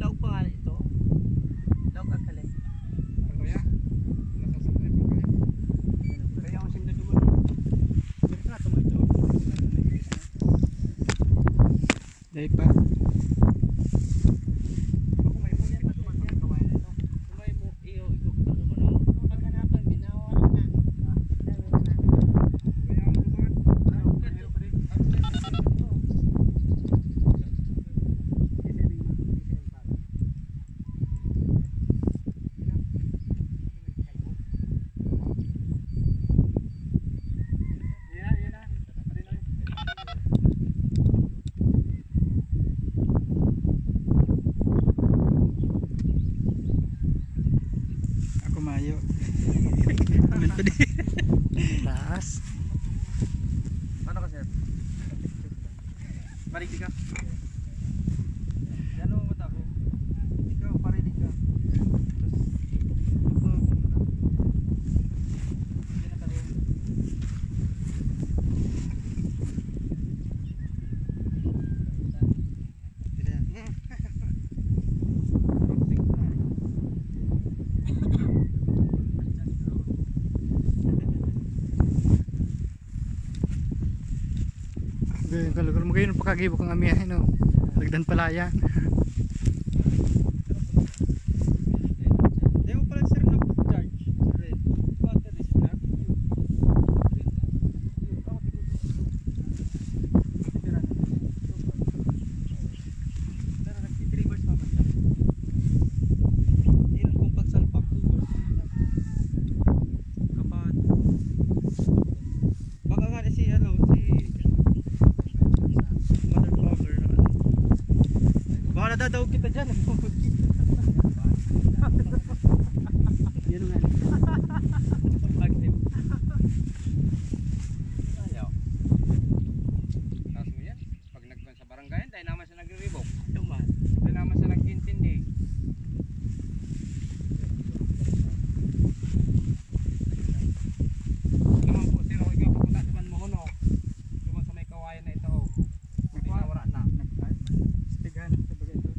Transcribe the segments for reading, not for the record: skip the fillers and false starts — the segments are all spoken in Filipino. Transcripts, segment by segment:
Laog pa nga ito. Laog ang kalay. Ano ya? Nasasakay pa kayo. Kaya ang simna duman. Retrato mo ito. Dahil pa. Mayo. Amin pa din. Taas. Ano ka sir? Marinig ka? Yan ang mata ko. Ikaw, parinig ka. Kalau magayon pakagibok ang amiyahin no. Lagdan palaya. Demo pala sir na charge. Battery snap. Dadawag kita dyan. Yan nga. Active. Ayaw. Kaso yan. Pag nagkuhan sa barangay, dahil naman siya nagre-revoke. Dahil naman siya nag-intindi. Naman po sir, huwag yung papunta naman mo no. Naman sa may kawayan na ito. Magkawara na. Stigahan ito bagay ito.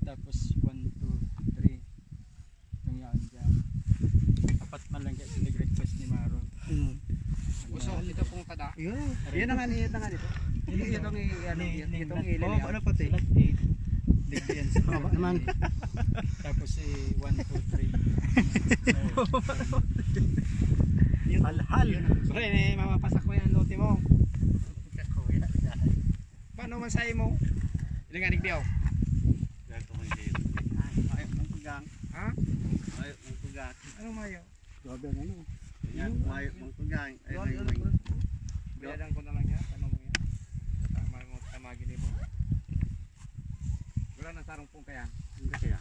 Tapos 1, 2, 3 yung yan dyan. Apat man lang kasi nag-request ni Maron. So ito pong tada. Yan ang aniyat na nga dito. Itong ilaw. Ano pati? Ligyan sa baba naman. Tapos 1, 2, 3. Hal-hal. Pre, mapapasak ko yan lote mo. Paano man sa'yo mo? Ilang nga nigdiyaw? Ha? Mayo mong tugang. Ano mayo? Grabe ano? Yan, mayo mong tugang. Bayadan ko na lang yan. Ano mo yan? Tama mo tamagin mo. Wala nang sarong pong kaya? Hindi kaya.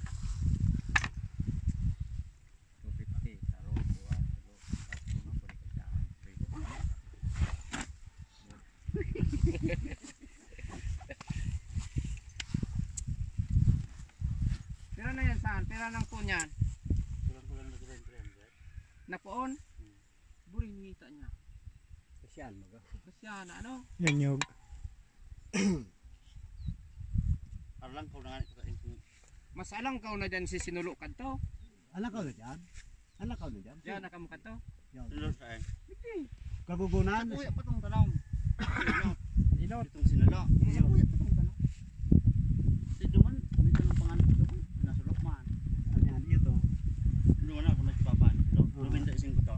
250 sarong buwan. Pera na yan saan? Pera ng po niyan. Napoon? Buring ngita niya. Kasyan mo ga? Kasyan na ano? Yanyog. Alang ko na nga. Mas alang ka na dyan si Sinulo ka to? Alang ka na dyan? Alang ka na dyan? Yan nakamuka to? Sinulo saan? Kagugunan? Kakuya pa itong tanong. Inot? Itong Sinulo? Kakuya pa itong tanong. Si Duman, may tanong pangalan ko Duman. Nasulok man. Ano yan? Ito. Duman ako nagpapan. Ruminta ising ko to.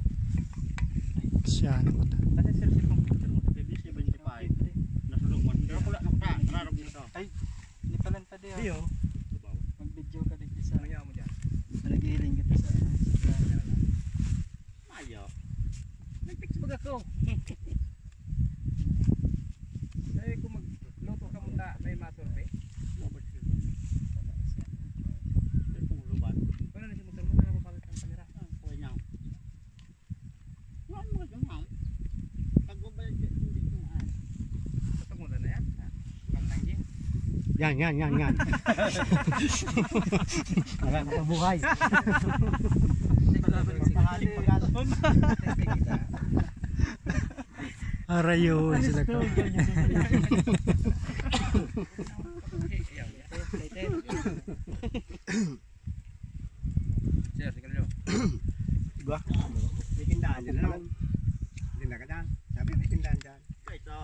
Siya ano ko to. Kasi sir, pang picture mo. Baby, 75. Nasulok man. Pero pula na ko ta. Nararap mo to. Ay, hindi pa lang tadi. Diyo. Mag-video ka dito sa. Ano mo dyan? Nag-iiling kita sa. Mayo. Nag-fix baga ko. Dahil kung magluto ka muna, may masurvey. Wala na si motor mo, kaya mapalit ang kamera. Kuha niya. Wala mo ka dyan. Pag-ubalik dito dito. Ito muna na yan. Pagtanggin. Yan. Nakakabuhay. Arayo sila ko. Sir, sigarilyo. Gua. May tindahan dyan na lang. Tindahan ka dyan. Sabi may tindahan dyan. Ito.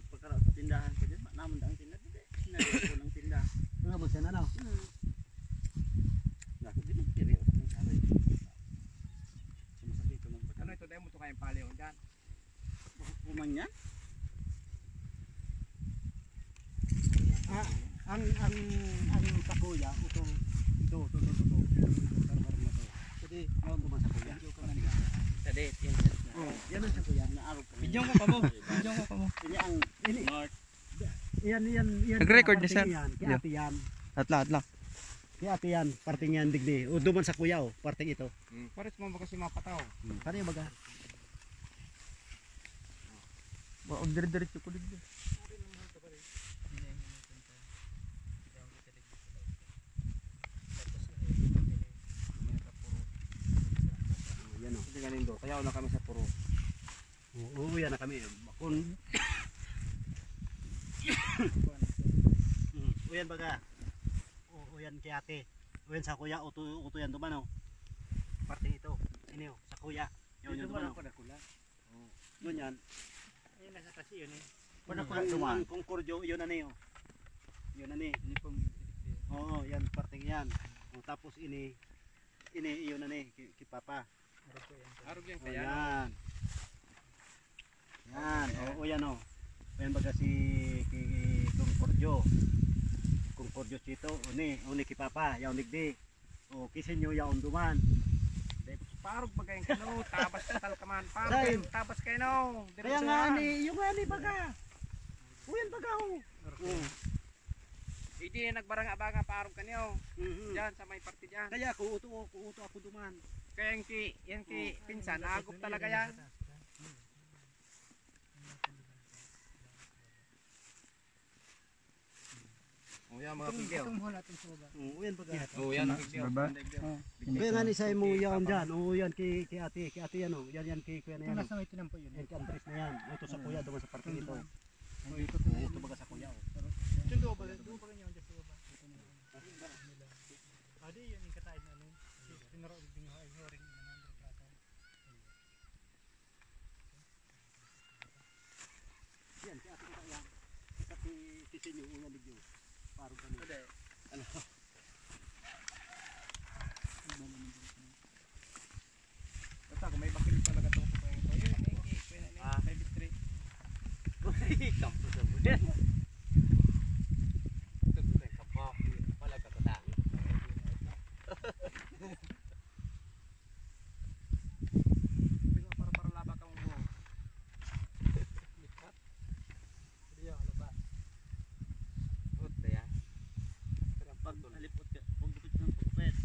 Pagkakaroon sa tindahan ko dyan, naman ang tindahan. Sinagay ko ng tindahan. Mga busan ano? Naku, din ang kiri. Sumasakit ko ng baga. Ano ito dahil mo ito kayang paliw dyan? Kuman yan? Ang sa kuya, ito. Jadi, ngayon duman sa kuya. Tadi, Oh, yan ang sa kuya. Naarog kami. Video mo pa mo. Video mo pa mo. Kanya ang north. Yan. Nag-record ni sir? Yan, kaya ate yan. Atla. Kaya ate yan, parting yan digdi. O duman sa kuya, oh, parting ito. Pares mo ba kasi mapataw? Kano yung baga? Wag dire-diretso ko dito. Yan o. Hindi ganin do. Kaya una kami sa puro. Oo, yan na kami. Bakon. O yan baga. O yan kay ate. O yan sa kuya, uto yan duman o. Parting ito. Ini o, sa kuya. Yun yung duman o. Yun yan. Ayun nasa kasi yun eh. Wala ko duman. Kung kordyo, yun na o. Yun na ni. Oo, yan parting yan. O, tapos ini yun na ni, kipapa. Arog yan O kaya. yan. Yan, oo yan o. Yan baga si Kung Kordyo Chito, uni kipapa, yaw nigdi. O kisin nyo yaw duman. Parog bagay kano, tabas katal kaman. Dahil- Tabas kayo no. Kaya nga ni, yung nga ni baga. O yan baga o. Hindi nagbarang-abanga parog kanyo. Mhm. Diyan sa may party diyan. Kaya kuuto ako duman. Kaya yan ki pinsan, agop talaga yan. Oh, yan mga pigyo. O yan baga. Oh, yan ang pigyo. Baba. Kaya nga ni sa mo yaw dyan. O yan kay ate yan o. Yan kay kuya na yan. Yan kay Andres na yan. Ito sa kuya duman sa parking ito. Ito baga sa kuya o. Sundo ba ganyan dyan sa baba? Adi yun yung kataid na ano, pinarod din yung hiring ng mga plata. Yan kay ate ko yan. Kasi kisin nyo ulan ligyo. Parang ganun. Ano? Basta kung may bakil talaga ito sa pangin ko. Yun, yung 53. Kampo sa bulan. Para laba kang buo. Alipot ka. Huwag dupit ng pagpet.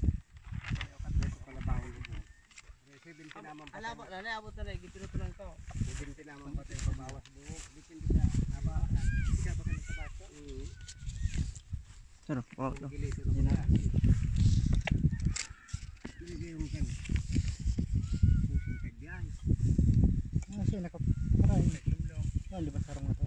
Alaba, nanaabot na rin. Gipinto lang ito. Hindi tinaman pa tayo pabawas buhok. Bikin di siya. Naba, hindi siya ba kanil sa baso? Sir, wag no. Gilito na muna. Hindi kayo yung kan. Pusong kagbiyahe. Ano siya nakaparay. Ano di ba sarang na to?